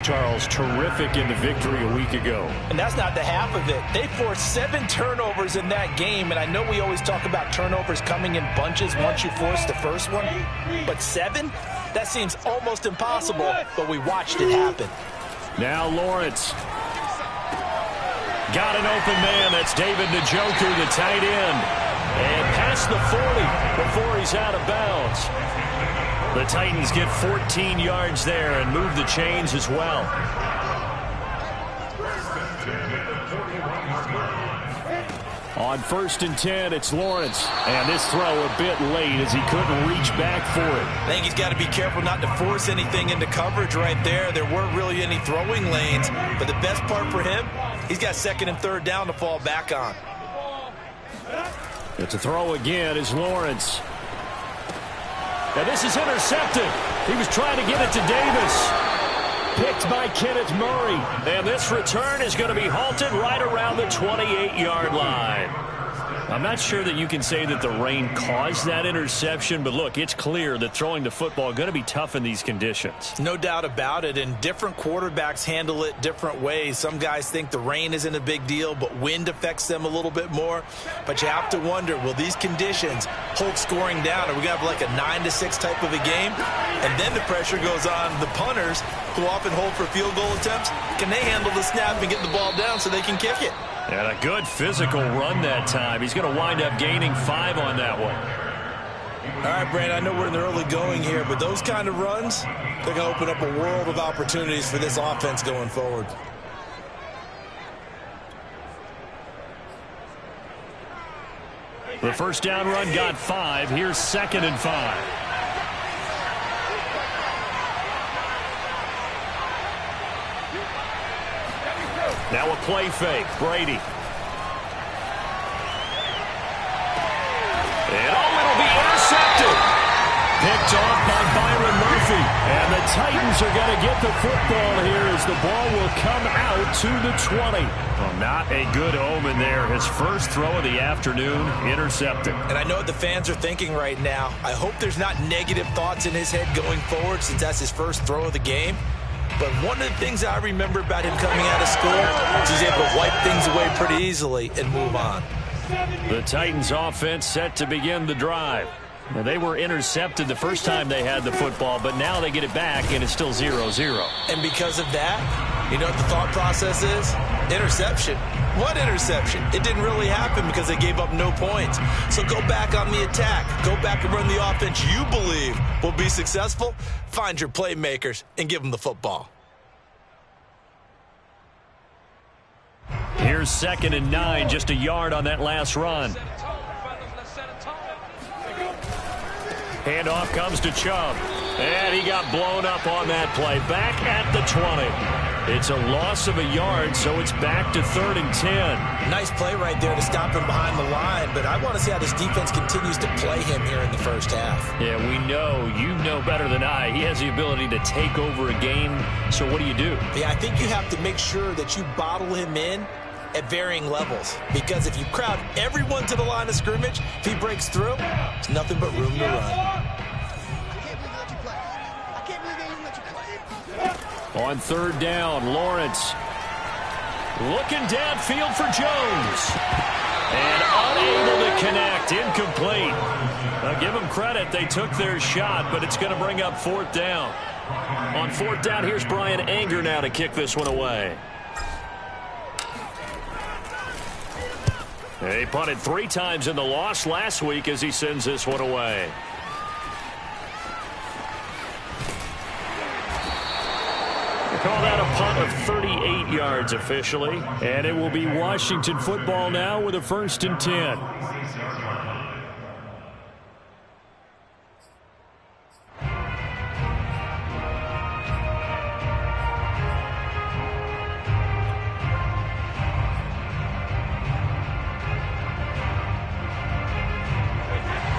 Charles, terrific in the victory a week ago. And that's not the half of it. They forced 7 turnovers in that game, and I know we always talk about turnovers coming in bunches once you force the first one, but 7? That seems almost impossible, but we watched it happen. Now Lawrence. Got an open man. That's David Njoku, the tight end. And past the 40 before he's out of bounds. The Titans get 14 yards there and move the chains as well. On 1st and 10, it's Lawrence. And this throw a bit late as he couldn't reach back for it. I think he's got to be careful not to force anything into coverage right there. There weren't really any throwing lanes. But the best part for him, he's got 2nd and 3rd down to fall back on. It's a throw again is Lawrence. And this is intercepted. He was trying to get it to Davis. Picked by Kenneth Murray. And this return is going to be halted right around the 28-yard line. I'm not sure that you can say that the rain caused that interception, but look, it's clear that throwing the football is going to be tough in these conditions. No doubt about it, and different quarterbacks handle it different ways. Some guys think the rain isn't a big deal, but wind affects them a little bit more. But you have to wonder, will these conditions hold scoring down? Are we going to have like a 9-6 type of a game? And then the pressure goes on the punters, who often hold for field goal attempts. Can they handle the snap and get the ball down so they can kick it? And a good physical run that time. He's going to wind up gaining 5 on that one. All right, Brandon, I know we're in the early going here, but those kind of runs, they're going to open up a world of opportunities for this offense going forward. The first down run got 5. Here's 2nd and 5. Now a play fake. Brady. And it'll be intercepted. Picked off by Byron Murphy. And the Titans are going to get the football here as the ball will come out to the 20. Well, not a good omen there. His first throw of the afternoon intercepted. And I know what the fans are thinking right now. I hope there's not negative thoughts in his head going forward since that's his first throw of the game. But one of the things I remember about him coming out of school is he's able to wipe things away pretty easily and move on. The Titans offense set to begin the drive. Now, they were intercepted the first time they had the football, but now they get it back and it's still 0-0. And because of that, you know what the thought process is? Interception. What interception? It didn't really happen because they gave up no points. So go back on the attack. Go back and run the offense you believe will be successful. Find your playmakers and give them the football. Here's 2nd and 9, just a yard on that last run. Handoff comes to Chubb. And he got blown up on that play. Back at the 20. It's a loss of a yard, so it's back to 3rd and 10. Nice play right there to stop him behind the line, but I want to see how this defense continues to play him here in the first half. Yeah, we know. You know better than I. He has the ability to take over a game, so what do you do? Yeah, I think you have to make sure that you bottle him in at varying levels, because if you crowd everyone to the line of scrimmage, if he breaks through, it's nothing but room to run. On 3rd down, Lawrence looking downfield for Jones. And unable to connect, incomplete. Now give them credit, they took their shot, but it's going to bring up 4th down. On 4th down, here's Brian Anger now to kick this one away. He punted 3 times in the loss last week as he sends this one away. Call that a punt of 38 yards officially. And it will be Washington football now with a 1st and 10.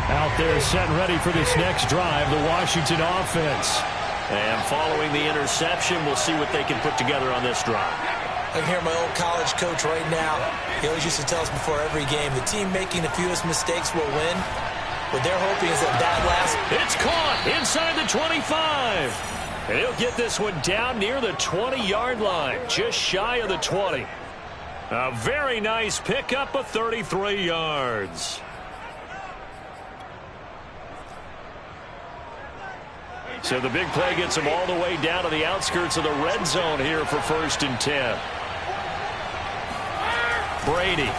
Out there set and ready for this next drive, the Washington offense. And following the interception, we'll see what they can put together on this drive. I can hear my old college coach right now. He always used to tell us before every game, the team making the fewest mistakes will win. What they're hoping is that last... It's caught inside the 25. And he'll get this one down near the 20-yard line, just shy of the 20. A very nice pickup of 33 yards. So the big play gets him all the way down to the outskirts of the red zone here for 1st and 10. Brady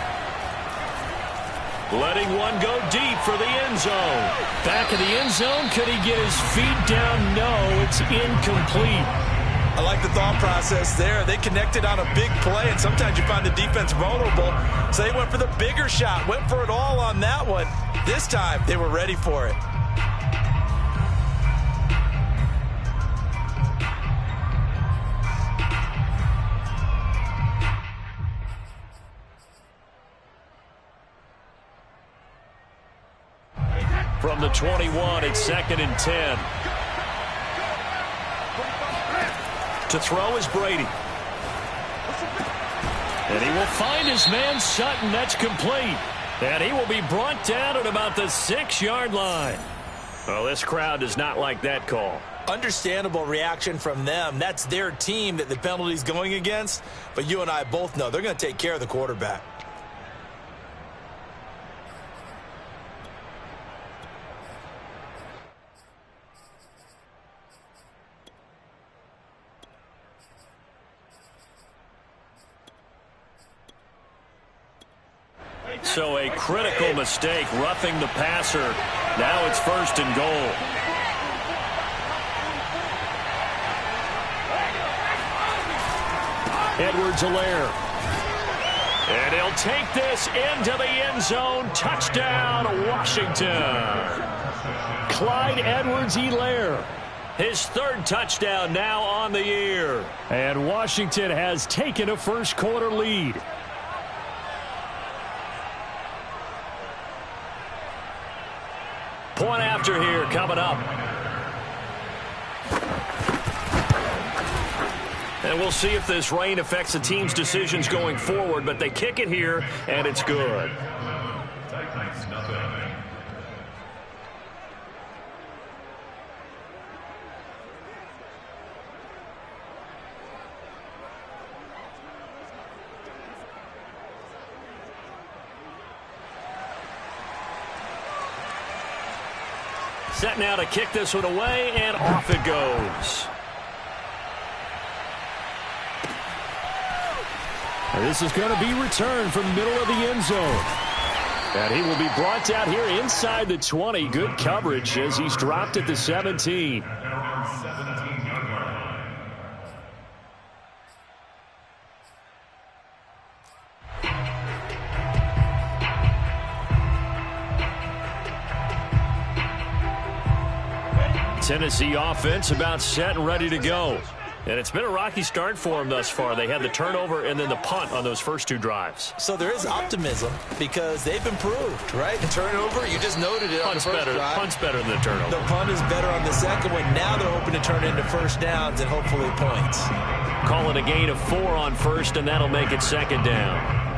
letting one go deep for the end zone. Back of the end zone. Could he get his feet down? No, it's incomplete. I like the thought process there. They connected on a big play, and sometimes you find the defense vulnerable. So they went for the bigger shot, went for it all on that one. This time, they were ready for it. From the 21, it's 2nd and 10. To throw is Brady. And he will find his man Sutton. That's complete. And he will be brought down at about the 6-yard line. Well, this crowd does not like that call. Understandable reaction from them. That's their team that the penalty's going against. But you and I both know they're going to take care of the quarterback. So a critical mistake, roughing the passer. Now it's 1st and goal. Edwards-Helaire. And he'll take this into the end zone. Touchdown, Washington. Clyde Edwards-Helaire. His 3rd touchdown now on the year. And Washington has taken a first-quarter lead. Point after here coming up. And we'll see if this rain affects the team's decisions going forward, but they kick it here, and it's good. Set now to kick this one away, and off it goes. And this is going to be returned from the middle of the end zone. And he will be brought down here inside the 20. Good coverage as he's dropped at the 17. Tennessee offense about set and ready to go. And it's been a rocky start for them thus far. They had the turnover and then the punt on those first 2 drives. So there is optimism because they've improved, right? The turnover, you just noted it on the first drive. Punt's better than the turnover. The punt is better on the second one. Now they're hoping to turn it into first downs and hopefully points. Call it a gain of 4 on first, and that'll make it 2nd down.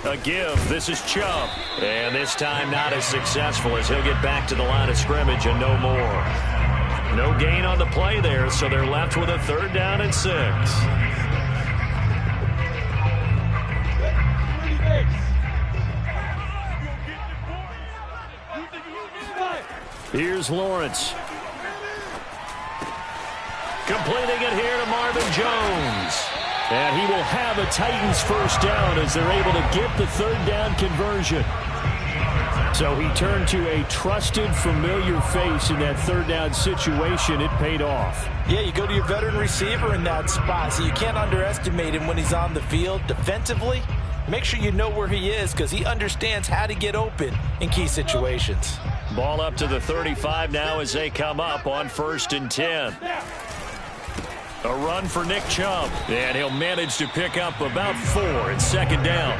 A give. This is Chubb. And this time not as successful as he'll get back to the line of scrimmage and no more. No gain on the play there, so they're left with a 3rd down and 6. Here's Lawrence. Completing it here to Marvin Jones. And he will have a Titans first down as they're able to get the 3rd down conversion. So he turned to a trusted, familiar face in that 3rd down situation. It paid off. Yeah, you go to your veteran receiver in that spot, so you can't underestimate him when he's on the field. Defensively, make sure you know where he is because he understands how to get open in key situations. Ball up to the 35 now as they come up on 1st and 10. A run for Nick Chubb, and he'll manage to pick up about 4 at second down.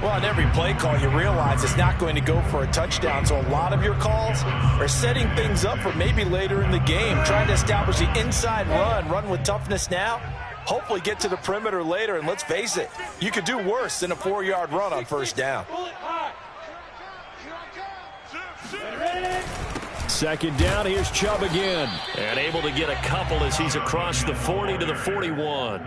Well, on every play call, you realize it's not going to go for a touchdown, so a lot of your calls are setting things up for maybe later in the game, trying to establish the inside run with toughness now, hopefully get to the perimeter later, and let's face it, you could do worse than a 4-yard run on first down. Second down, here's Chubb again. And able to get a couple as he's across the 40 to the 41.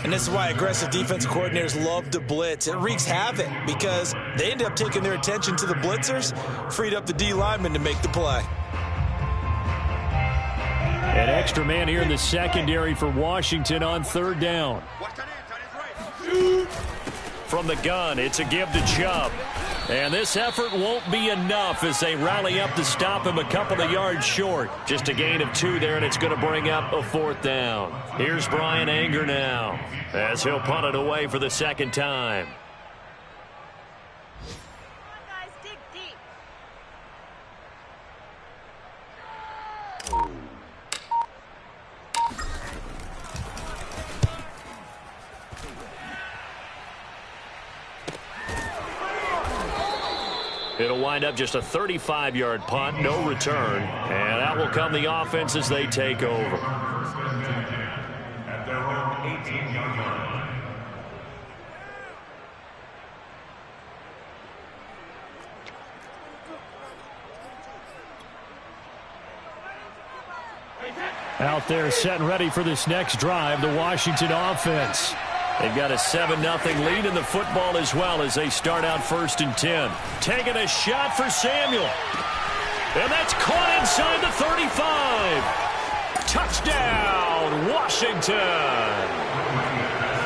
And this is why aggressive defensive coordinators love to blitz. It wreaks havoc because they end up taking their attention to the blitzers, freed up the D lineman to make the play. An extra man here in the secondary for Washington on third down. From the gun, it's a give to Chubb. And this effort won't be enough as they rally up to stop him a couple of yards short. Just a gain of 2 there, and it's going to bring up a 4th down. Here's Brian Anger now as he'll punt it away for the second time. Guys, dig deep. It'll wind up just a 35-yard punt, no return. And out will come the offense as they take over. At their own 18-yard line. Out there set and ready for this next drive, the Washington offense. They've got a 7-0 lead in the football as well as they start out 1st and 10. Taking a shot for Samuel. And that's caught inside the 35. Touchdown, Washington.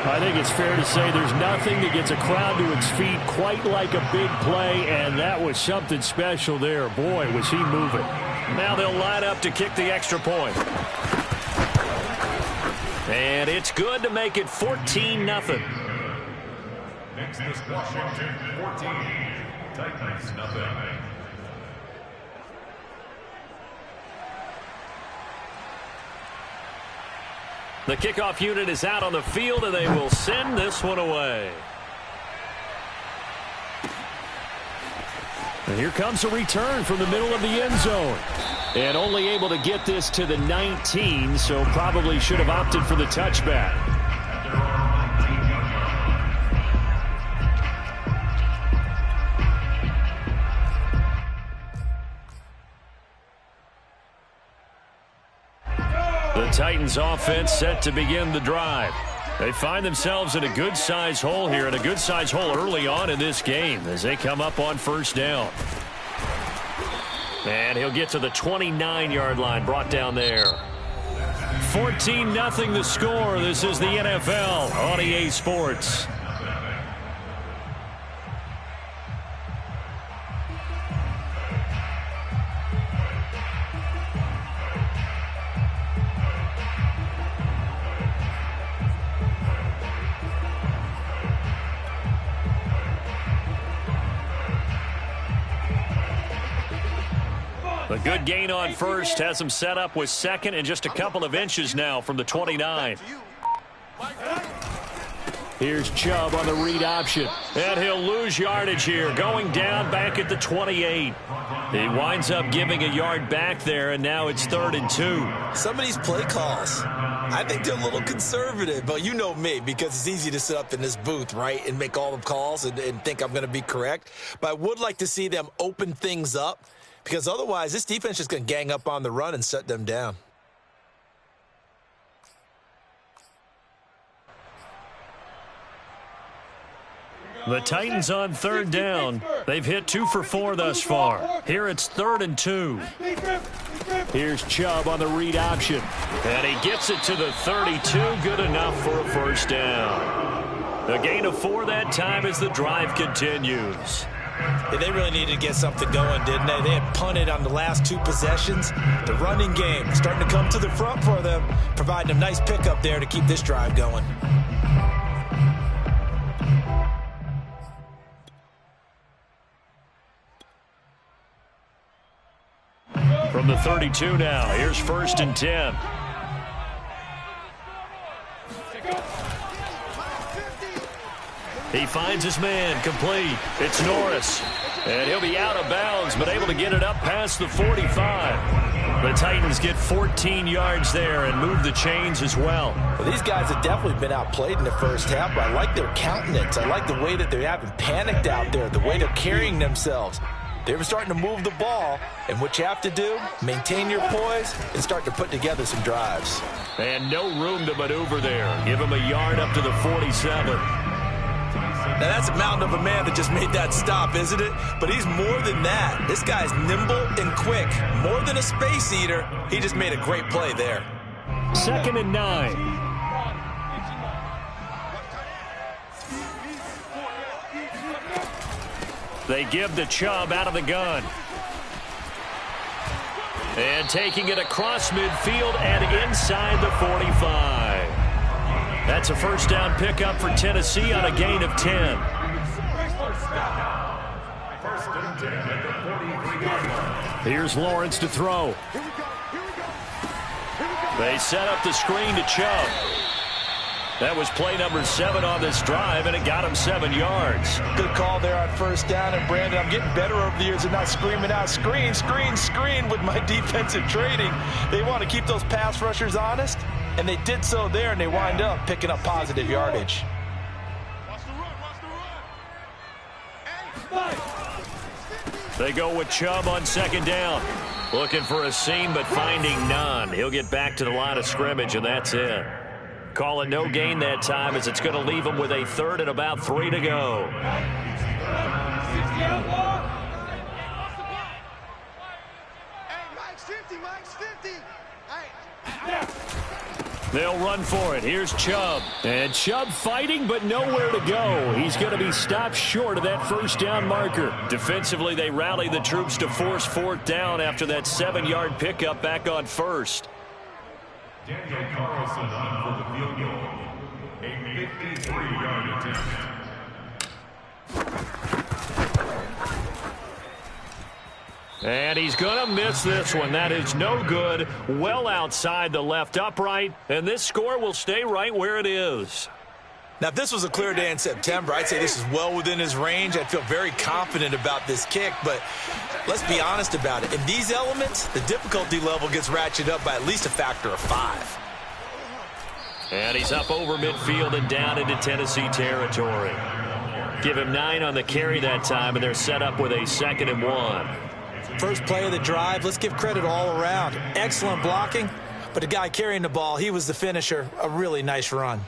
I think it's fair to say there's nothing that gets a crowd to its feet quite like a big play, and that was something special there. Boy, was he moving. Now they'll line up to kick the extra point. And it's good to make it 14-0. Next is Washington 14, Titans nothing. The kickoff unit is out on the field, and they will send this one away. And here comes a return from the middle of the end zone. And only able to get this to the 19, so probably should have opted for the touchback. The Titans offense set to begin the drive. They find themselves in a good-sized hole here, and a good-sized hole early on in this game as they come up on first down. And he'll get to the 29-yard line, brought down there. 14-0 the score. This is the NFL on EA Sports. A good gain on first has him set up with second and just a couple of inches now from the 29. Here's Chubb on the read option. And he'll lose yardage here, going down back at the 28. He winds up giving a yard back there, and now it's 3rd and 2. Some of these play calls, I think they're a little conservative, but you know me, because it's easy to sit up in this booth, right, and make all the calls and think I'm going to be correct. But I would like to see them open things up, because otherwise this defense is just going to gang up on the run and shut them down. The Titans on 3rd down. They've hit 2 for 4 thus far. Here it's 3rd and 2. Here's Chubb on the read option. And he gets it to the 32. Good enough for a first down. A gain of 4 that time as the drive continues. Yeah, they really needed to get something going, didn't they? They had punted on the last 2 possessions. The running game starting to come to the front for them, providing a nice pickup there to keep this drive going. From the 32 now, here's 1st and 10. He finds his man, complete. It's Norris. And he'll be out of bounds, but able to get it up past the 45. The Titans get 14 yards there and move the chains as well. Well, these guys have definitely been outplayed in the first half, but I like their countenance. I like the way that they haven't panicked out there, the way they're carrying themselves. They're starting to move the ball, and what you have to do, maintain your poise and start to put together some drives. And no room to maneuver there. Give him a yard up to the 47. Now, that's a mountain of a man that just made that stop, isn't it? But he's more than that. This guy's nimble and quick. More than a space eater, he just made a great play there. 2nd and 9. They give to Chubb out of the gun. And taking it across midfield and inside the 45. That's a first down pickup for Tennessee on a gain of 10. Here's Lawrence to throw. They set up the screen to Chubb. That was play number 7 on this drive, and it got him 7 yards. Good call there on first down. And, Brandon, I'm getting better over the years and not screaming out, screen, screen, screen with my defensive training. They want to keep those pass rushers honest, and they did so there, and they wind up picking up positive yardage. They go with Chubb on 2nd down. Looking for a seam, but finding none. He'll get back to the line of scrimmage, and that's it. Call it no gain that time, as it's going to leave him with a 3rd and about 3 to go. They'll run for it. Here's Chubb. And Chubb fighting, but nowhere to go. He's going to be stopped short of that first down marker. Defensively, they rally the troops to force 4th down after that 7-yard pickup back on 1st. Daniel Carlson on for the field goal. A 53-yard attempt. And he's going to miss this one. That is no good. Well outside the left upright. And this score will stay right where it is. Now, if this was a clear day in September, I'd say this is well within his range. I'd feel very confident about this kick, but let's be honest about it. In these elements, the difficulty level gets ratcheted up by at least a factor of 5. And he's up over midfield and down into Tennessee territory. Give him 9 on the carry that time, and they're set up with a 2nd and 1. First play of the drive, let's give credit all around. Excellent blocking, but the guy carrying the ball, he was the finisher. A really nice run.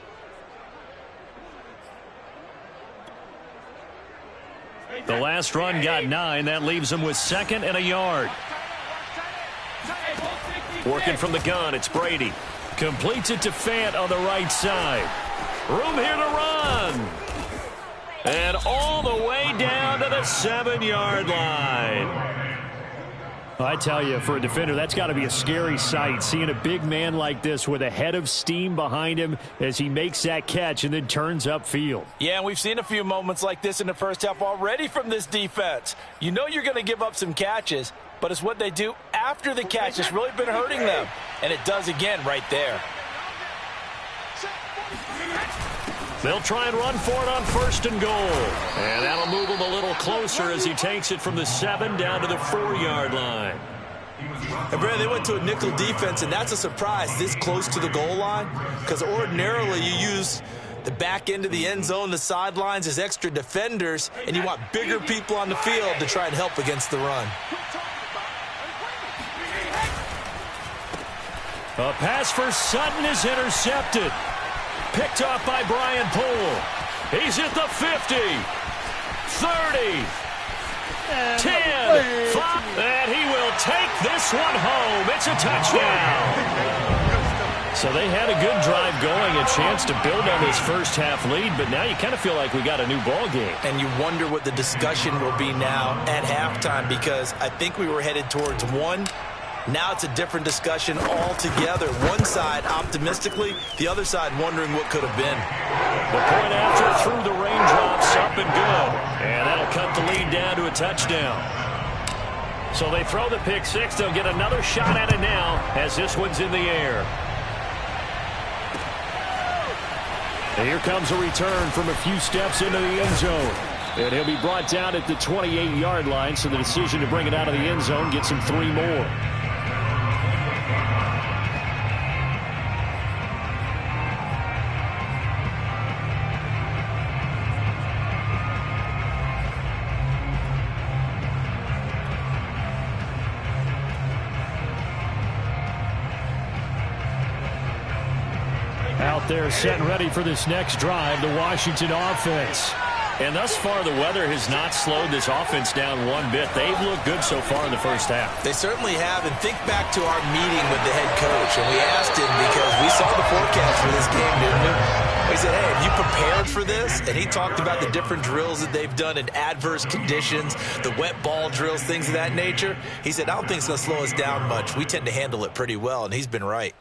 The last run got 9. That leaves him with 2nd and a yard. Working from the gun, it's Brady. Completes it to Fant on the right side. Room here to run. And all the way down to the 7-yard line. I tell you, for a defender, that's got to be a scary sight, seeing a big man like this with a head of steam behind him as he makes that catch and then turns upfield. Yeah, and we've seen a few moments like this in the first half already from this defense. You know you're going to give up some catches, but it's what they do after the catch that's really been hurting them. And it does again right there. They'll try and run for it on 1st and goal. And that'll move him a little closer as he takes it from the 7 down to the 4-yard line. And Brad, they went to a nickel defense, and that's a surprise this close to the goal line, because ordinarily you use the back end of the end zone, the sidelines as extra defenders, and you want bigger people on the field to try and help against the run. A pass for Sutton is intercepted. Picked off by Brian Poole. He's at the 50, 30, 10, 5, and he will take this one home. It's a touchdown. So they had a good drive going, a chance to build on this first half lead, but now you kind of feel like we got a new ball game. And you wonder what the discussion will be now at halftime, because I think we were headed towards one. Now it's a different discussion altogether. One side optimistically, the other side wondering what could have been. The point after through the raindrops, up and good. And that'll cut the lead down to a touchdown. So they throw the pick six. They'll get another shot at it now as this one's in the air. And here comes a return from a few steps into the end zone. And he'll be brought down at the 28-yard line, so the decision to bring it out of the end zone gets him 3 more. Out there set and ready for this next drive, the Washington offense. And thus far, the weather has not slowed this offense down one bit. They've looked good so far in the first half. They certainly have. And think back to our meeting with the head coach. And we asked him because we saw the forecast for this game, didn't we? We said, hey, have you prepared for this? And he talked about the different drills that they've done in adverse conditions, the wet ball drills, things of that nature. He said, I don't think it's going to slow us down much. We tend to handle it pretty well, and he's been right.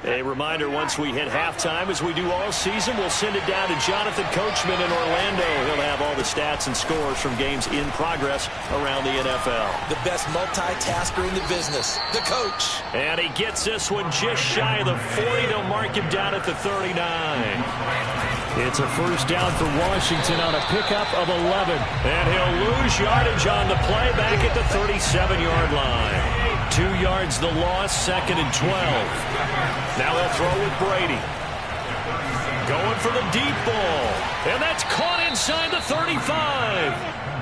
A reminder, once we hit halftime, as we do all season, we'll send it down to Jonathan Coachman in Orlando. He'll have all the stats and scores from games in progress around the NFL. The best multitasker in the business, the coach. And he gets this one just shy of the 40. They'll mark him down at the 39. It's a first down for Washington on a pickup of 11. And he'll lose yardage on the play back at the 37-yard line. 2 yards the loss, 2nd and 12. Now they'll throw with Brady. Going for the deep ball. And that's caught inside the 35.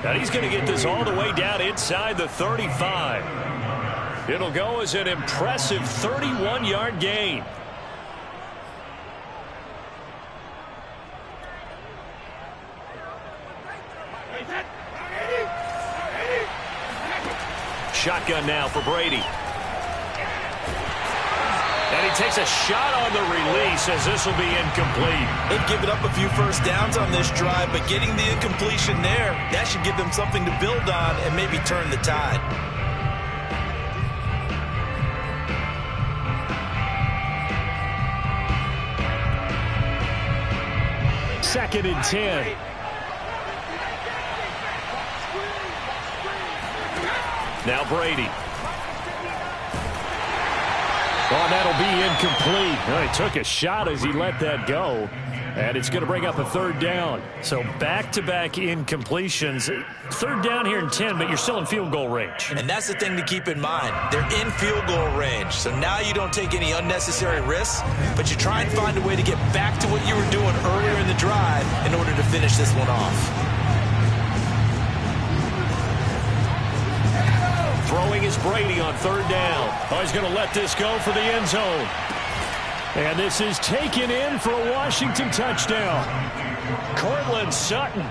And he's going to get this all the way down inside the 35. It'll go as an impressive 31-yard gain. Shotgun now for Brady. And he takes a shot on the release as this will be incomplete. They've given up a few first downs on this drive, but getting the incompletion there, that should give them something to build on and maybe turn the tide. Second and 10. Now Brady. Oh, that'll be incomplete. Well, he took a shot as he let that go. And it's going to bring up a third down. So back-to-back incompletions. Third down here in 10, but you're still in field goal range. And that's the thing to keep in mind. They're in field goal range. So now you don't take any unnecessary risks, but you try and find a way to get back to what you were doing earlier in the drive in order to finish this one off. Throwing is Brady on third down. Oh, he's going to let this go for the end zone. And this is taken in for a Washington touchdown. Courtland Sutton,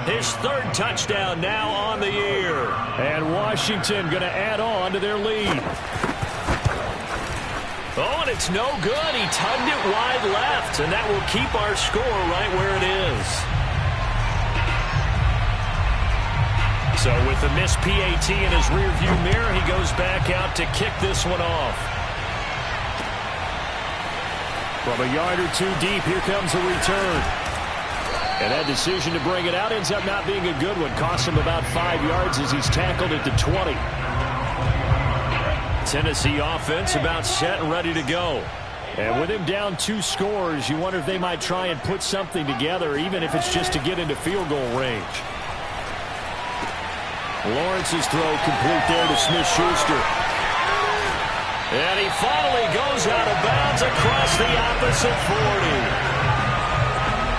his 3rd touchdown now on the year. And Washington going to add on to their lead. Oh, and it's no good. He tugged it wide left, and that will keep our score right where it is. So with the missed PAT in his rearview mirror, he goes back out to kick this one off. From a yard or two deep, here comes a return. And that decision to bring it out ends up not being a good one. Costs him about 5 yards as he's tackled at the 20. Tennessee offense about set and ready to go. And with him down 2 scores, you wonder if they might try and put something together, even if it's just to get into field goal range. Lawrence's throw complete there to Smith-Schuster. And he finally goes out of bounds across the opposite 40.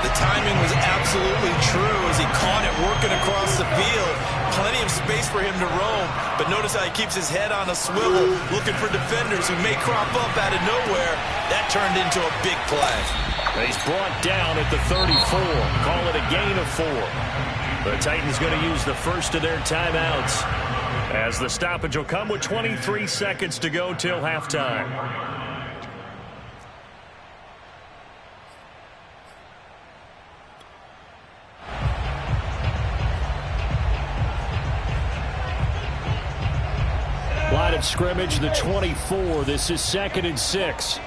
The timing was absolutely true as he caught it working across the field. Plenty of space for him to roam, but notice how he keeps his head on a swivel, looking for defenders who may crop up out of nowhere. That turned into a big play. He's brought down at the 34. Call it a gain of 4. The Titans going to use the first of their timeouts as the stoppage will come with 23 seconds to go till halftime. Line of scrimmage, the 24. This is 2nd and 6.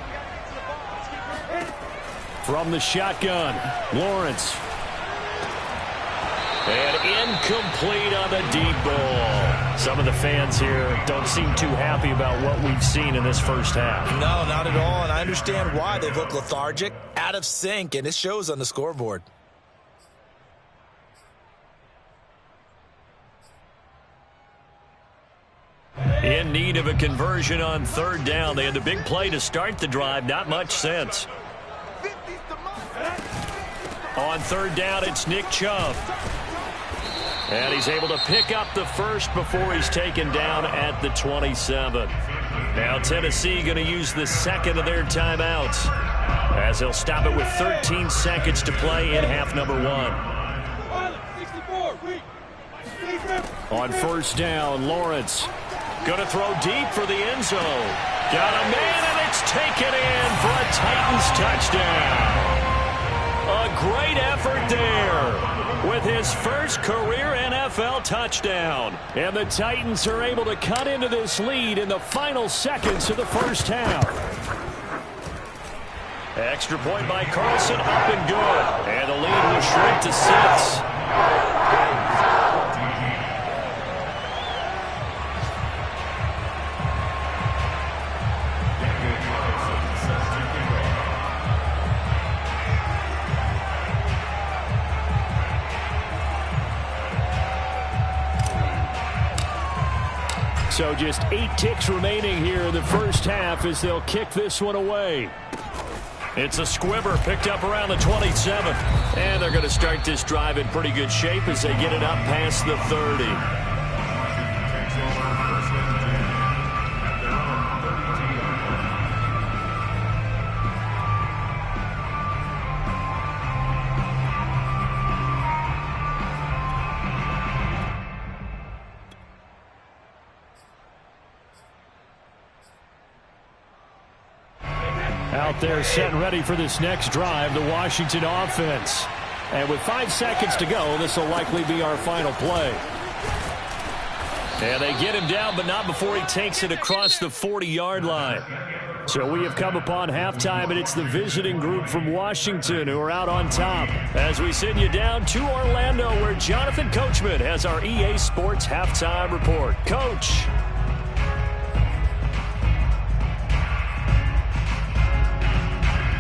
From the shotgun, Lawrence. And incomplete on the deep ball. Some of the fans here don't seem too happy about what we've seen in this first half. No, not at all, and I understand why. They've looked lethargic, out of sync, and it shows on the scoreboard. In need of a conversion on third down. They had the big play to start the drive. Not much sense. On third down, it's Nick Chubb. And he's able to pick up the first before he's taken down at the 27. Now Tennessee going to use the second of their timeouts, as they'll stop it with 13 seconds to play in half number one. On first down, Lawrence going to throw deep for the end zone. Got a man, and it's taken in for a Titans touchdown. A great effort there with his first career NFL touchdown. And the Titans are able to cut into this lead in the final seconds of the first half. Extra point by Carlson, up and good. And the lead will shrink to 6. So just 8 ticks remaining here in the first half as they'll kick this one away. It's a squibber picked up around the 27. And they're going to start this drive in pretty good shape as they get it up past the 30. Out there set and ready for this next drive, the Washington offense. And with 5 seconds to go, this will likely be our final play. And they get him down, but not before he takes it across the 40-yard line. So we have come upon halftime, and it's the visiting group from Washington who are out on top. As we send you down to Orlando, where Jonathan Coachman has our EA Sports halftime report. Coach.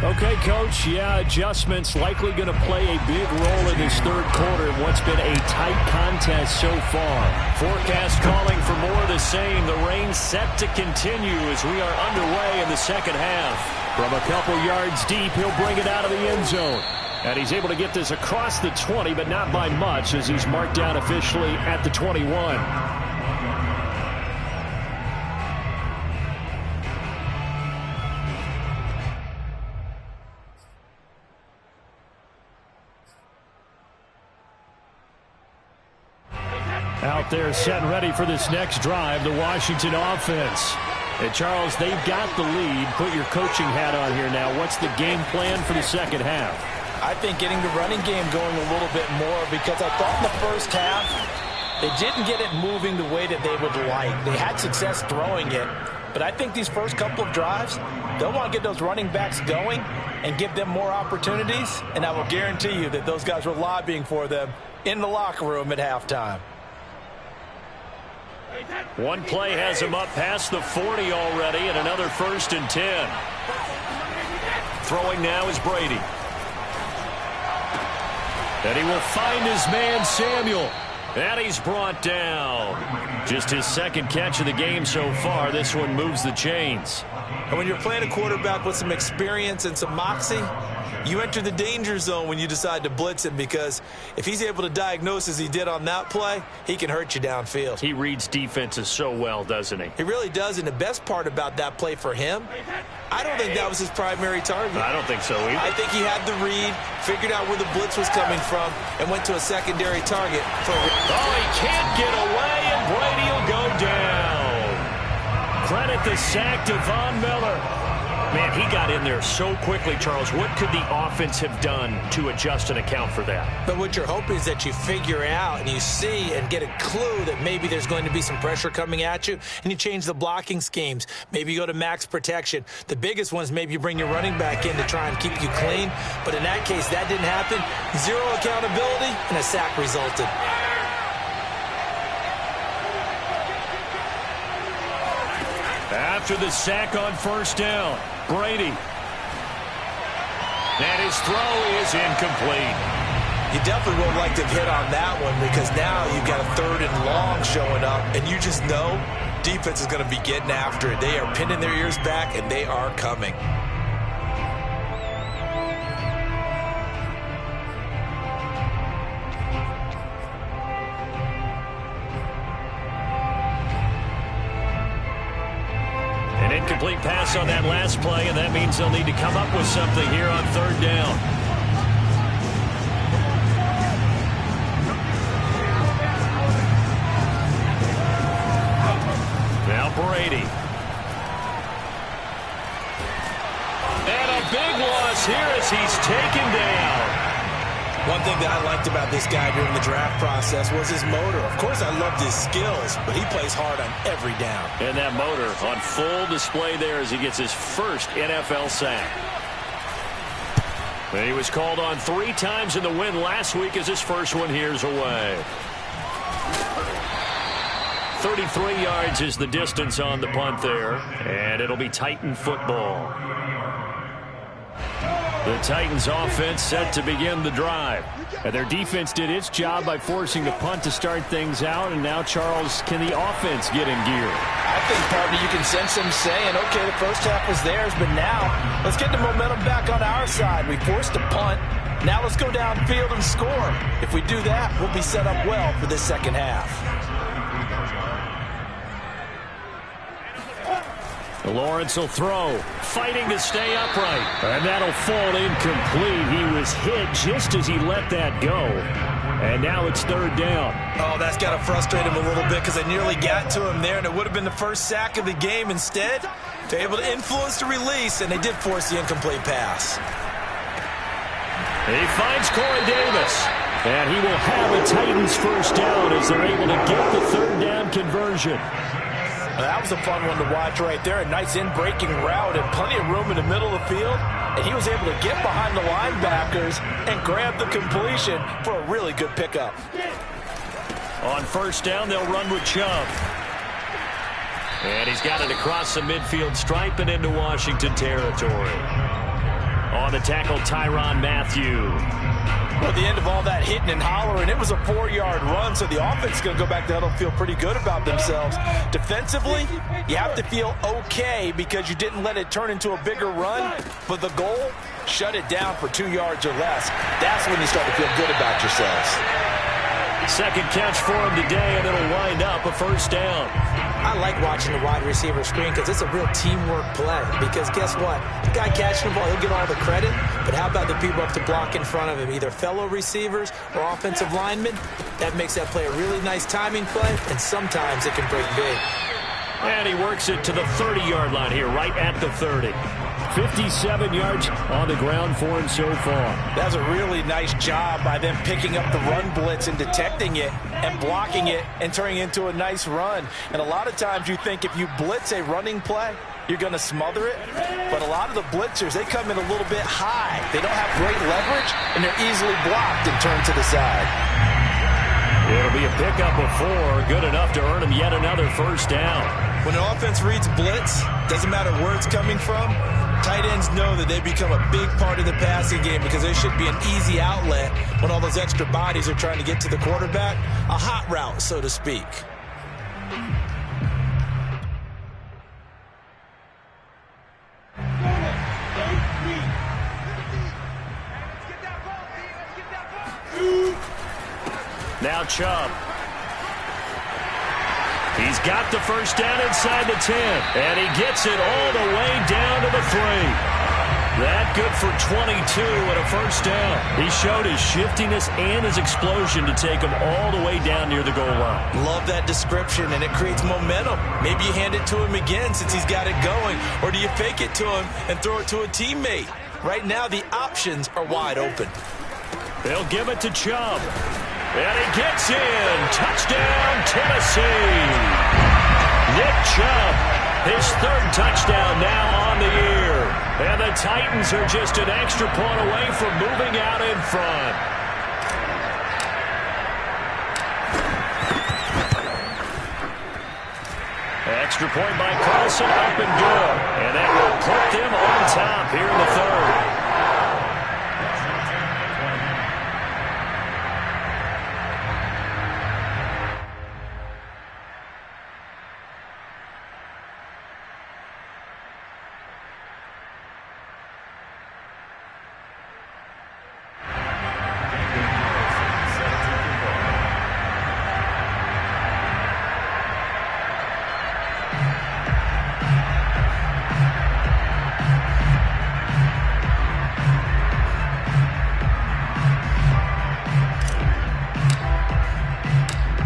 Okay, Coach, adjustments likely going to play a big role in this third quarter in what's been a tight contest so far. Forecast calling for more of the same. The rain set to continue as we are underway in the second half. From a couple yards deep, he'll bring it out of the end zone. And he's able to get this across the 20, but not by much as he's marked down officially at the 21. Out there set and ready for this next drive, the Washington offense. And Charles, they've got the lead. Put your coaching hat on here now. What's the game plan for the second half? I think getting the running game going a little bit more, because I thought in the first half they didn't get it moving the way that they would like. They had success throwing it, but I think these first couple of drives, they'll want to get those running backs going and give them more opportunities, and I will guarantee you that those guys were lobbying for them in the locker room at halftime. One play has him up past the 40 already, and another 1st and 10. Throwing now is Brady. And he will find his man Samuel. And he's brought down. Just his second catch of the game so far. This one moves the chains. And when you're playing a quarterback with some experience and some moxie, you enter the danger zone when you decide to blitz him, because if he's able to diagnose as he did on that play, he can hurt you downfield. He reads defenses so well, doesn't he? He really does, and the best part about that play for him, I don't think that was his primary target. I don't think so either. I think he had the read, figured out where the blitz was coming from, and went to a secondary target. He can't get away, and Brady will go down. Credit the sack to Von Miller. Man, he got in there so quickly, Charles. What could the offense have done to adjust and account for that? But what you're hoping is that you figure out and you see and get a clue that maybe there's going to be some pressure coming at you, and you change the blocking schemes. Maybe you go to max protection. The biggest one is maybe you bring your running back in to try and keep you clean. But in that case, that didn't happen. Zero accountability, and a sack resulted. After the sack on first down, Brady. And his throw is incomplete. You definitely would like to hit on that one because now you've got a 3rd and long showing up, and you just know defense is going to be getting after it. They are pinning their ears back, and they are coming. Incomplete pass on that last play, and that means they'll need to come up with something here on 3rd down. Now Brady. And a big loss here as he's taken down. One thing that I liked about this guy during the draft process was his motor. Of course, I loved his skills, but he plays hard on every down. And that motor on full display there as he gets his first NFL sack. And he was called on 3 times in the win last week as his first one here's away. 33 yards is the distance on the punt there, and it'll be Titan football. The Titans offense set to begin the drive. And their defense did its job by forcing the punt to start things out. And now, Charles, can the offense get in gear? I think, partner, you can sense them saying, okay, the first half was theirs, but now let's get the momentum back on our side. We forced a punt. Now let's go downfield and score. If we do that, we'll be set up well for this second half. Lawrence will throw, fighting to stay upright. And that'll fall incomplete. He was hit just as he let that go. And now it's 3rd down. Oh, that's got to frustrate him a little bit because I nearly got to him there, and it would have been the first sack of the game. Instead, they're able to influence the release, and they did force the incomplete pass. He finds Corey Davis. And he will have a Titans first down as they're able to get the 3rd down conversion. That was a fun one to watch right there. A nice in-breaking route and plenty of room in the middle of the field. And he was able to get behind the linebackers and grab the completion for a really good pickup. On first down, they'll run with Chubb. And he's got it across the midfield stripe and into Washington territory. On the tackle, Tyrann Mathieu. Well, at the end of all that hitting and hollering, it was a 4-yard run, so the offense is going to go back there and feel pretty good about themselves. Defensively, you have to feel okay because you didn't let it turn into a bigger run, but the goal, shut it down for 2 yards or less. That's when you start to feel good about yourselves. Second catch for him today, and it'll wind up a first down. I like watching the wide receiver screen because it's a real teamwork play. Because guess what? The guy catching the ball, he'll get all the credit. But how about the people up to block in front of him, either fellow receivers or offensive linemen? That makes that play a really nice timing play, and sometimes it can break big. And he works it to the 30-yard line here, right at the 30. 57 yards on the ground for him so far. That's a really nice job by them picking up the run blitz and detecting it and blocking it and turning it into a nice run. And a lot of times you think if you blitz a running play, you're going to smother it. But a lot of the blitzers, they come in a little bit high. They don't have great leverage, and they're easily blocked and turned to the side. It'll be a pickup of 4, good enough to earn him yet another first down. When an offense reads blitz, doesn't matter where it's coming from, tight ends know that they become a big part of the passing game because there should be an easy outlet when all those extra bodies are trying to get to the quarterback. A hot route, so to speak. Now Chubb. He's got the first down inside the 10, and he gets it all the way down to the 3. That good for 22 and a first down. He showed his shiftiness and his explosion to take him all the way down near the goal line. Love that description, and it creates momentum. Maybe you hand it to him again since he's got it going, or do you fake it to him and throw it to a teammate? Right now, the options are wide open. They'll give it to Chubb. And he gets in. Touchdown, Tennessee. Nick Chubb, his third touchdown now on the year. And the Titans are just an extra point away from moving out in front. Extra point by Carlson, up and good. And that will put them on top here in the third.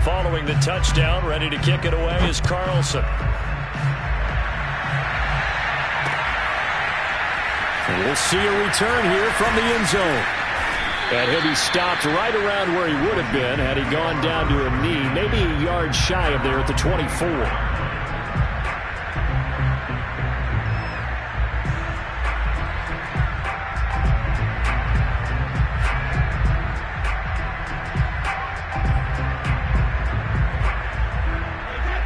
Following the touchdown, ready to kick it away is Carlson. And we'll see a return here from the end zone. And he'll be stopped right around where he would have been had he gone down to a knee, maybe a yard shy of there at the 24.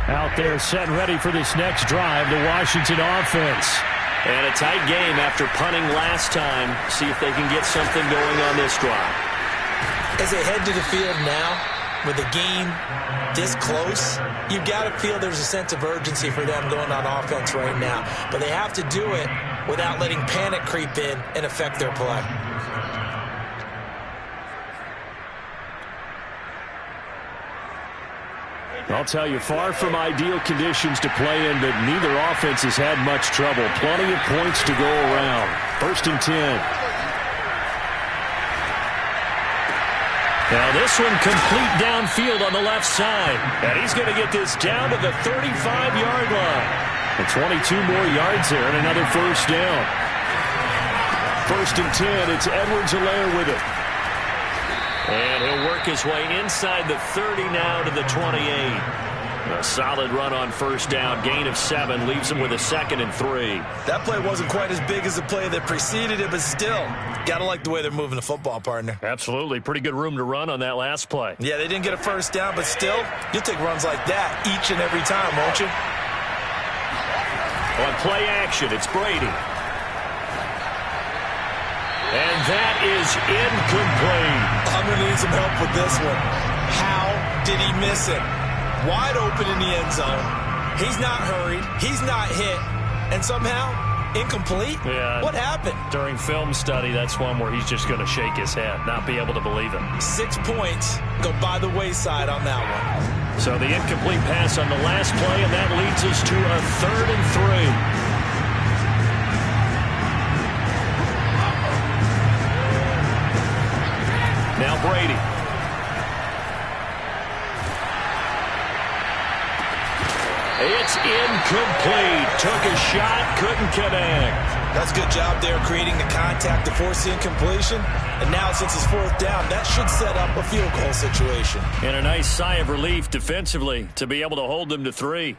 Out there set and ready for this next drive, the Washington offense. And a tight game after punting last time. See if they can get something going on this drive. As they head to the field now, with the game this close, you've got to feel there's a sense of urgency for them going on offense right now. But they have to do it without letting panic creep in and affect their play. I'll tell you, far from ideal conditions to play in, but neither offense has had much trouble. Plenty of points to go around. 1st and 10. Now this one complete downfield on the left side. And he's going to get this down to the 35-yard line. And 22 more yards there and another first down. 1st and 10, it's Edwards-Helaire with it. And he'll work his way inside the 30 now to the 28. A solid run on first down. Gain of 7 leaves him with a 2nd and 3. That play wasn't quite as big as the play that preceded it, but still, got to like the way they're moving the football, partner. Absolutely. Pretty good room to run on that last play. Yeah, they didn't get a first down, but still, you'll take runs like that each and every time, won't you? On play action, it's Brady. And that is incomplete. I'm going to need some help with this one. How did he miss it? Wide open in the end zone. He's not hurried. He's not hit. And somehow, incomplete? Yeah. What happened? During film study, that's one where he's just going to shake his head, not be able to believe it. 6 points go by the wayside on that one. So the incomplete pass on the last play, and that leads us to a 3rd and 3. Now Brady. It's incomplete. Took a shot, couldn't connect. That's a good job there creating the contact to force the incompletion. And now since it's 4th down, that should set up a field goal situation. And a nice sigh of relief defensively to be able to hold them to 3.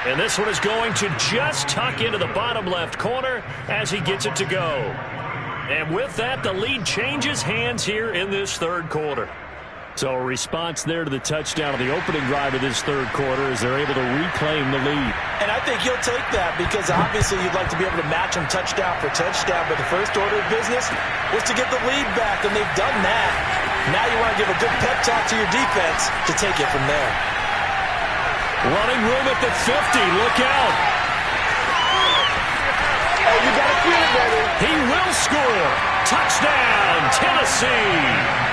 And this one is going to just tuck into the bottom left corner as he gets it to go. And with that, the lead changes hands here in this 3rd quarter. So a response there to the touchdown of the opening drive of this 3rd quarter as they're able to reclaim the lead. And I think you'll take that because obviously you'd like to be able to match them touchdown for touchdown, but the first order of business was to get the lead back, and they've done that. Now you want to give a good pep talk to your defense to take it from there. Running room at the 50. Look out. You got to feel it, baby. He will score. Touchdown, Tennessee.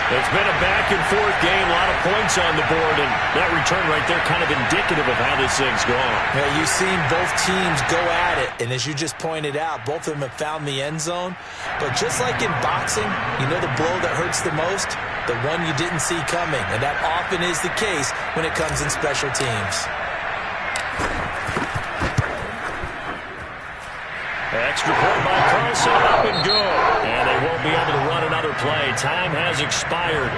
It's been a back-and-forth game, a lot of points on the board, and that return right there kind of indicative of how this thing's gone. Yeah, you've seen both teams go at it, and as you just pointed out, both of them have found the end zone. But just like in boxing, you know the blow that hurts the most? The one you didn't see coming, and that often is the case when it comes in special teams. Extra point by Carlson, up and go. And they won't be able to run another play. Time has expired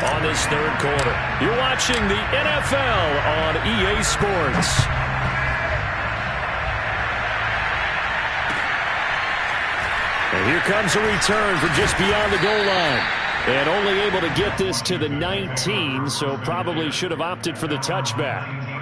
on this third quarter. You're watching the NFL on EA Sports. And here comes a return from just beyond the goal line. And only able to get this to the 19, so probably should have opted for the touchback.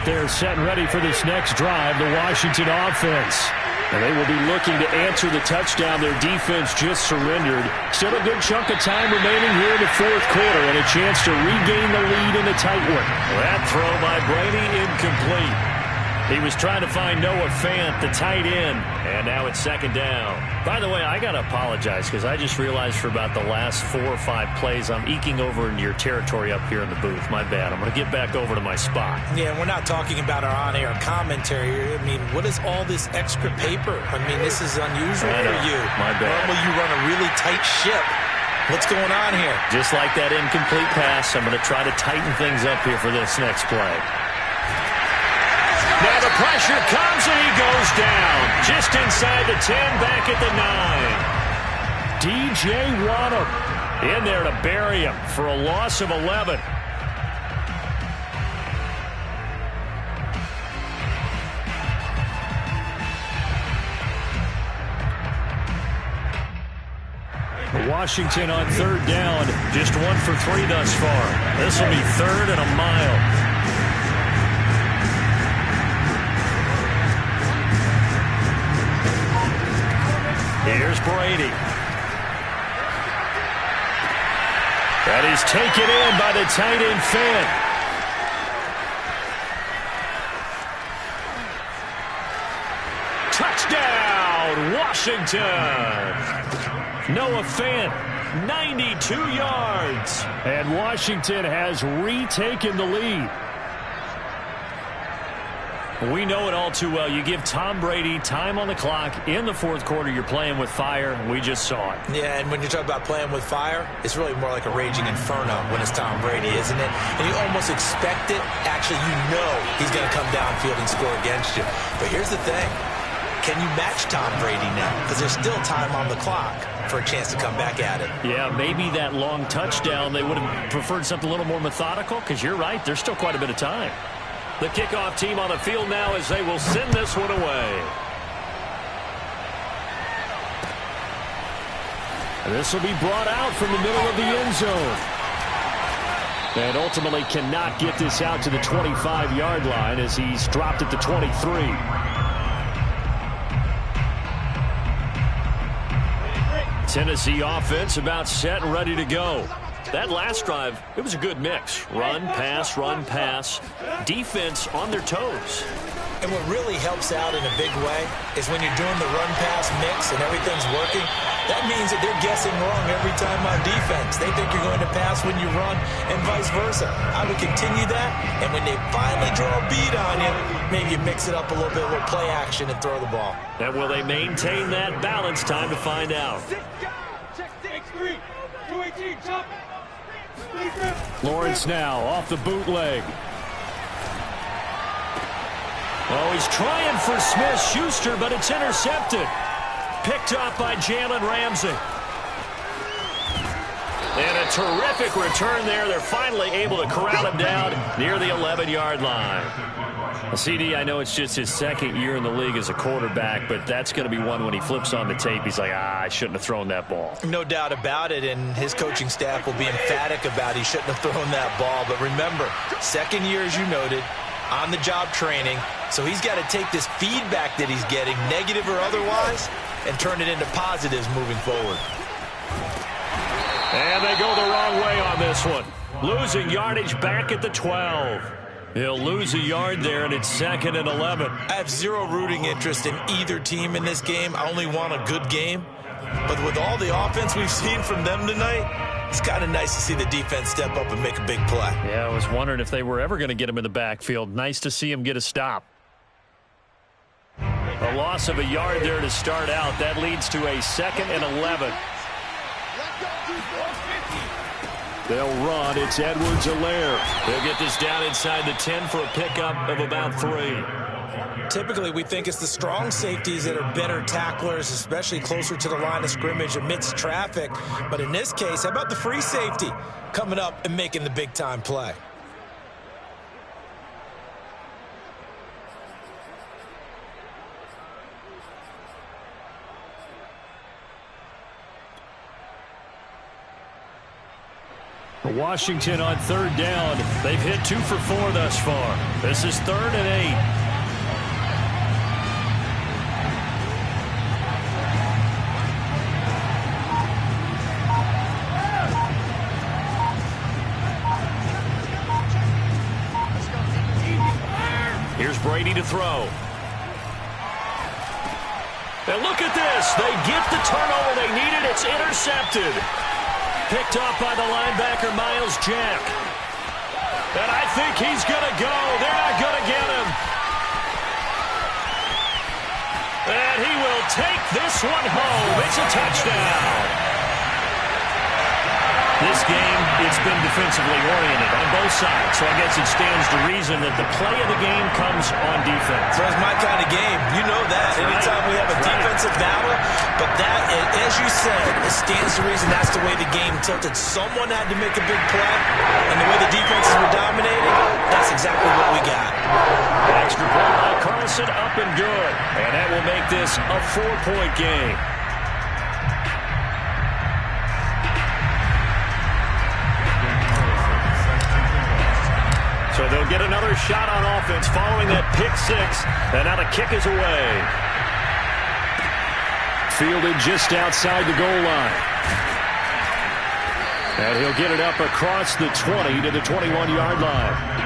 They're set and ready for this next drive, the Washington offense. And they will be looking to answer the touchdown their defense just surrendered. Still a good chunk of time remaining here in the fourth quarter and a chance to regain the lead in a tight one. That throw by Brady incomplete. He was trying to find Noah Fant, the tight end, and now it's second down. By the way, I got to apologize because I just realized for about the last 4 or 5 plays I'm eking over into your territory up here in the booth. My bad. I'm going to get back over to my spot. Yeah, we're not talking about our on-air commentary here. I mean, what is all this extra paper? I mean, this is unusual for you. My bad. Normally you run a really tight ship. What's going on here? Just like that incomplete pass, I'm going to try to tighten things up here for this next play. Now the pressure comes and he goes down. Just inside the 10, back at the 9. DJ Waddle in there to bury him for a loss of 11. Washington on third down, just 1 for 3 thus far. This will be third and a mile. Here's Brady. That is taken in by the tight end Fant. Touchdown, Washington. Noah Fant, 92 yards. And Washington has retaken the lead. We know it all too well. You give Tom Brady time on the clock in the fourth quarter. You're playing with fire. We just saw it. Yeah, and when you talk about playing with fire, it's really more like a raging inferno when it's Tom Brady, isn't it? And you almost expect it. Actually, you know he's going to come downfield and score against you. But here's the thing. Can you match Tom Brady now? Because there's still time on the clock for a chance to come back at it. Yeah, maybe that long touchdown, they would have preferred something a little more methodical, because you're right, there's still quite a bit of time. The kickoff team on the field now as they will send this one away. And this will be brought out from the middle of the end zone. And ultimately cannot get this out to the 25-yard line as he's dropped at the 23. Tennessee offense about set and ready to go. That last drive, it was a good mix. Run, pass, defense on their toes. And what really helps out in a big way is when you're doing the run-pass mix and everything's working, that means that they're guessing wrong every time on defense. They think you're going to pass when you run and vice versa. I would continue that, and when they finally draw a beat on you, maybe you mix it up a little bit, a little play action and throw the ball. And will they maintain that balance? Time to find out. Lawrence now off the bootleg. Oh, he's trying for Smith-Schuster, but it's intercepted. Picked up by Jalen Ramsey. And a terrific return there. They're finally able to corral him down near the 11-yard line. Well, CD, I know it's just his second year in the league as a quarterback, but that's going to be one when he flips on the tape, he's like, I shouldn't have thrown that ball. No doubt about it, and his coaching staff will be emphatic about he shouldn't have thrown that ball. But remember, second year, as you noted, on-the-job training, so he's got to take this feedback that he's getting, negative or otherwise, and turn it into positives moving forward. And they go the wrong way on this one. Losing yardage back at the 12. He'll lose a yard there, and it's 2nd and 11. I have zero rooting interest in either team in this game. I only want a good game. But with all the offense we've seen from them tonight, it's kind of nice to see the defense step up and make a big play. Yeah, I was wondering if they were ever going to get him in the backfield. Nice to see him get a stop. A loss of a yard there to start out. That leads to a 2nd and 11. They'll run. It's Edwards-Helaire. They'll get this down inside the 10 for a pickup of about 3. Typically, we think it's the strong safeties that are better tacklers, especially closer to the line of scrimmage amidst traffic. But in this case, how about the free safety coming up and making the big-time play? Washington on 3rd down. They've hit 2 for 4 thus far. This is 3rd and 8. Here's Brady to throw. And look at this. They get the turnover they needed. It's intercepted. Picked off by the linebacker, Myles Jack. And I think he's going to go. They're not going to get him. And he will take this one home. It's a touchdown. This game, it's been defensively oriented on both sides, so I guess it stands to reason that the play of the game comes on defense. That's my kind of game. You know that. Anytime we have a defensive battle, but that, as you said, it stands to reason that's the way the game tilted. Someone had to make a big play, and the way the defenses were dominating, that's exactly what we got. Extra point by Carlson, up and good. And that will make this a 4-point game. So they'll get another shot on offense following that pick 6. And now the kick is away. Fielded just outside the goal line. And he'll get it up across the 20 to the 21-yard line.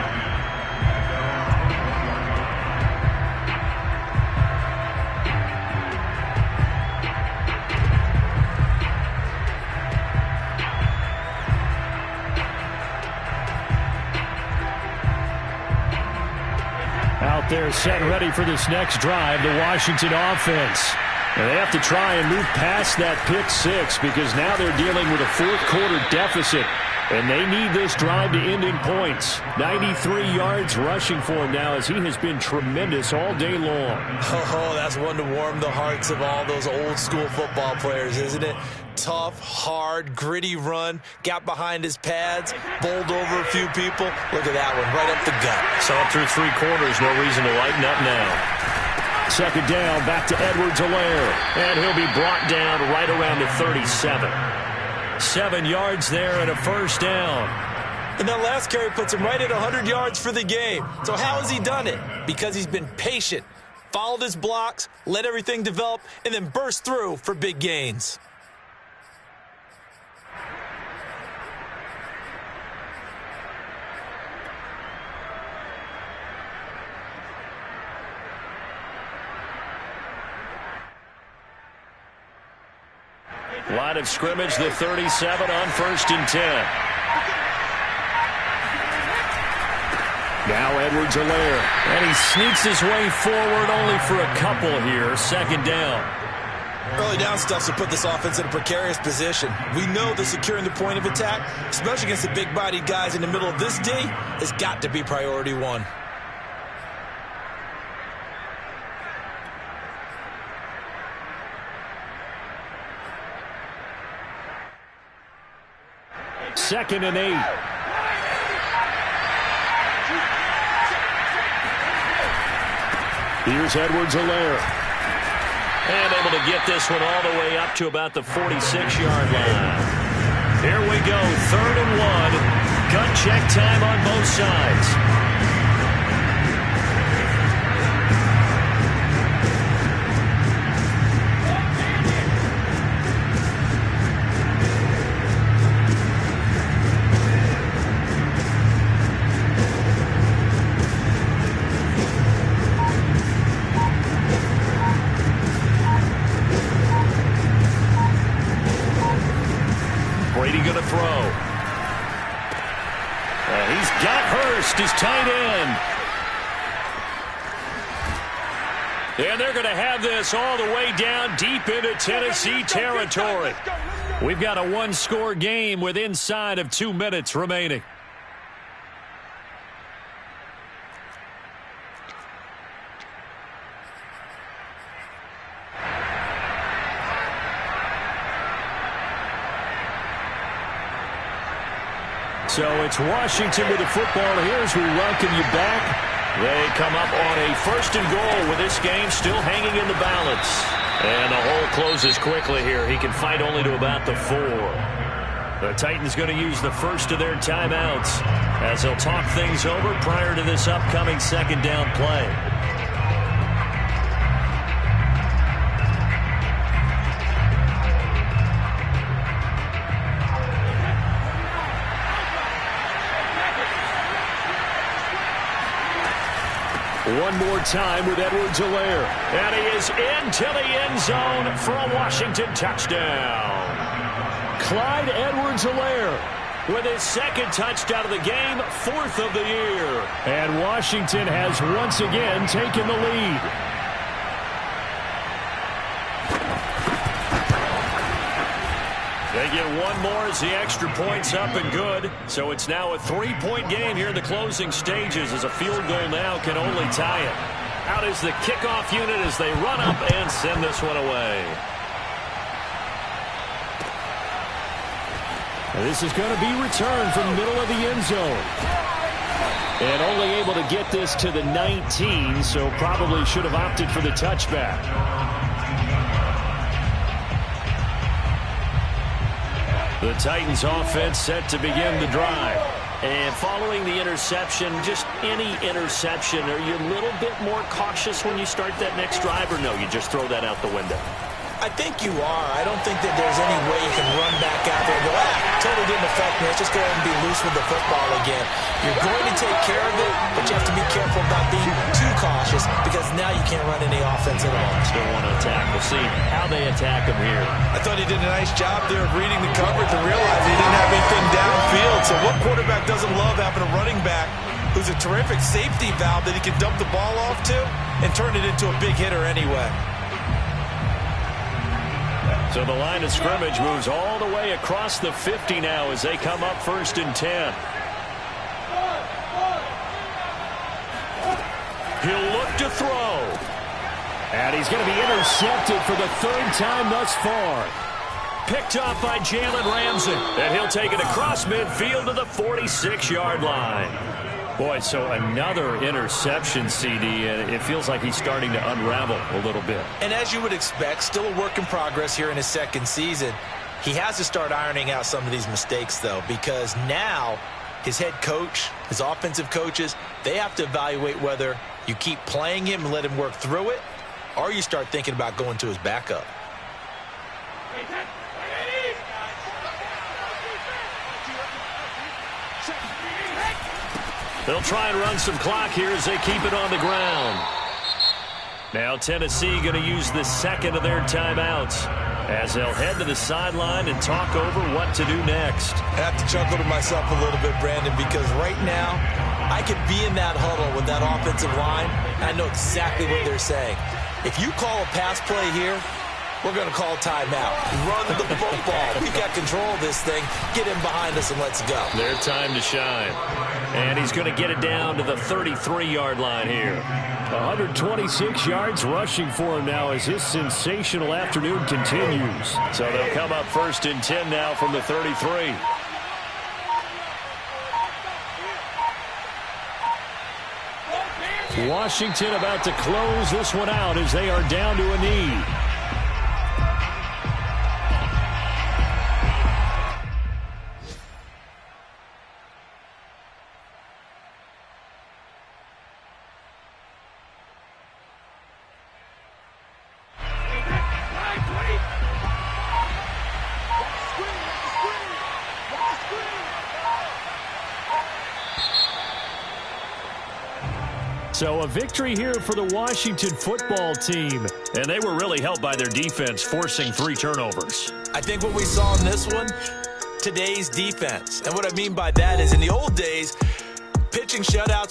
They're set and ready for this next drive, the Washington offense. And they have to try and move past that pick 6 because now they're dealing with a 4th-quarter deficit. And they need this drive to end in points. 93 yards rushing for him now as he has been tremendous all day long. Oh, that's one to warm the hearts of all those old-school football players, isn't it? Tough, hard, gritty run, got behind his pads, bowled over a few people. Look at that one, right up the gut. So up through 3 quarters, no reason to lighten up now. 2nd down, back to Edwards-Helaire. And he'll be brought down right around the 37. 7 yards there and a 1st down. And that last carry puts him right at 100 yards for the game. So how has he done it? Because he's been patient, followed his blocks, let everything develop, and then burst through for big gains. Line of scrimmage, the 37 on 1st and 10. Now Edwards-Helaire. And he sneaks his way forward only for a couple here. 2nd down. Early down stuff to put this offense in a precarious position. We know that securing the point of attack, especially against the big-bodied guys in the middle of this D, has got to be priority 1. 2nd and 8. Here's Edwards-Helaire. And able to get this one all the way up to about the 46-yard line. Here we go, 3rd and 1. Gut check time on both sides. Brady going to throw. He's got Hurst, his tight end. And they're going to have this all the way down deep into Tennessee territory. We've got a one-score game with inside of 2 minutes remaining. So it's Washington with the football here as we welcome you back. They come up on a 1st and goal with this game still hanging in the balance. And the hole closes quickly here. He can fight only to about the 4. The Titans going to use the first of their timeouts as they'll talk things over prior to this upcoming 2nd down play. One more time with Edwards-Helaire. And he is into the end zone for a Washington touchdown. Clyde Edwards-Helaire with his 2nd touchdown of the game, 4th of the year. And Washington has once again taken the lead. They get one more as the extra point's up and good. So it's now a 3-point game here in the closing stages as a field goal now can only tie it. Out is the kickoff unit as they run up and send this one away. And this is going to be returned from the middle of the end zone. And only able to get this to the 19, so probably should have opted for the touchback. The Titans offense set to begin the drive. And following the interception, just any interception, are you a little bit more cautious when you start that next drive, or no, you just throw that out the window? I think you are. I don't think that there's any way you can run back out there and go, totally didn't affect me. Let's just go ahead and be loose with the football again. You're going to take care of it, but you have to be careful about being too cautious because now you can't run any offense at all. Still want to attack. We'll see how they attack him here. I thought he did a nice job there of reading the coverage and realizing he didn't have anything downfield. So what quarterback doesn't love having a running back who's a terrific safety valve that he can dump the ball off to and turn it into a big hitter anyway? So the line of scrimmage moves all the way across the 50 now as they come up 1st and 10. He'll look to throw. And he's going to be intercepted for the 3rd time thus far. Picked off by Jalen Ramsey. And he'll take it across midfield to the 46-yard line. Boy, so another interception, CD, and it feels like he's starting to unravel a little bit. And as you would expect, still a work in progress here in his 2nd season. He has to start ironing out some of these mistakes, though, because now his head coach, his offensive coaches, they have to evaluate whether you keep playing him and let him work through it, or you start thinking about going to his backup. They'll try and run some clock here as they keep it on the ground. Now Tennessee going to use the 2nd of their timeouts as they'll head to the sideline and talk over what to do next. I have to chuckle to myself a little bit, Brandon, because right now I could be in that huddle with that offensive line, and I know exactly what they're saying. If you call a pass play here, we're going to call timeout. Run the football. We've got control of this thing. Get him behind us and let's go. Their time to shine. And he's going to get it down to the 33-yard line here. 126 yards rushing for him now as his sensational afternoon continues. So they'll come up 1st and 10 now from the 33. Washington about to close this one out as they are down to a knee. So a victory here for the Washington football team. And they were really helped by their defense, forcing 3 turnovers. I think what we saw in this one, today's defense. And what I mean by that is in the old days, pitching shutouts